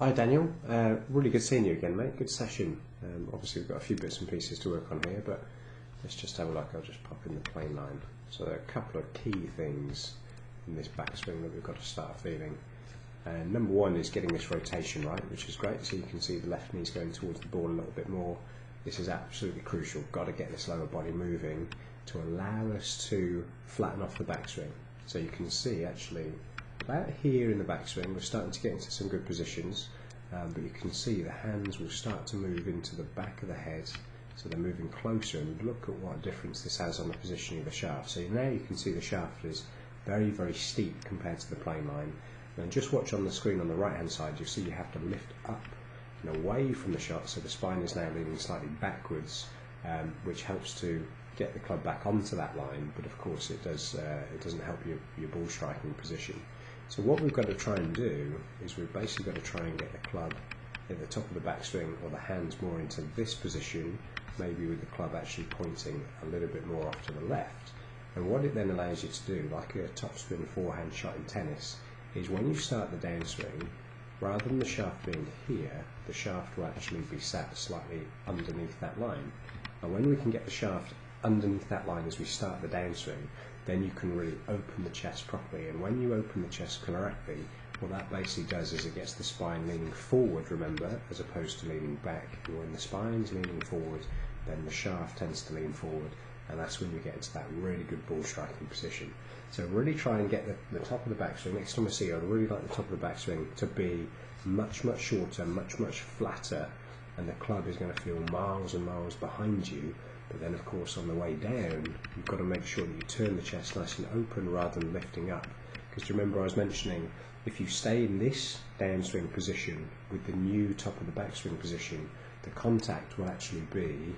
Hi Daniel, really good seeing you again, mate. Good session. Obviously we've got a few bits and pieces to work on here, but let's just have a look. I'll just pop in the plane line. So there are a couple of key things in this backswing that we've got to start feeling. And number one is getting this rotation right, which is great. So you can see the left knee's going towards the ball a little bit more. This is absolutely crucial. Got to get this lower body moving to allow us to flatten off the backswing. So you can see actually about here in the backswing we're starting to get into some good positions, but you can see the hands will start to move into the back of the head, so they're moving closer, and look at what difference this has on the positioning of the shaft. So now you can see the shaft is very steep compared to the plane line, and just watch on the screen on the right hand side. You'll see you have to lift up and away from the shot, so the spine is now leaning slightly backwards, which helps to get the club back onto that line, but of course it doesn't help your ball striking position. So what we've got to try and do is we've basically got to try and get the club at the top of the backswing, or the hands more into this position, maybe with the club actually pointing a little bit more off to the left. And what it then allows you to do, like a topspin forehand shot in tennis, is when you start the downswing, rather than the shaft being here, the shaft will actually be sat slightly underneath that line. And when we can get the shaft underneath that line as we start the downswing, then you can really open the chest properly. And when you open the chest correctly, what that basically does is it gets the spine leaning forward, remember, as opposed to leaning back. And when the spine's leaning forward, then the shaft tends to lean forward, and that's when you get into that really good ball striking position. So really try and get the top of the backswing. Next time I see you, I'd really like the top of the backswing to be much shorter, much flatter, and the club is going to feel miles and miles behind you. But then of course on the way down, you've got to make sure that you turn the chest nice and open rather than lifting up. Because remember, I was mentioning, if you stay in this downswing position with the new top of the backswing position, the contact will actually be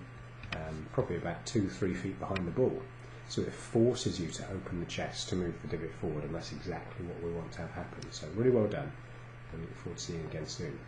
probably about 2-3 feet behind the ball. So it forces you to open the chest to move the divot forward, and that's exactly what we want to have happen. So really well done, and look forward to seeing you again soon.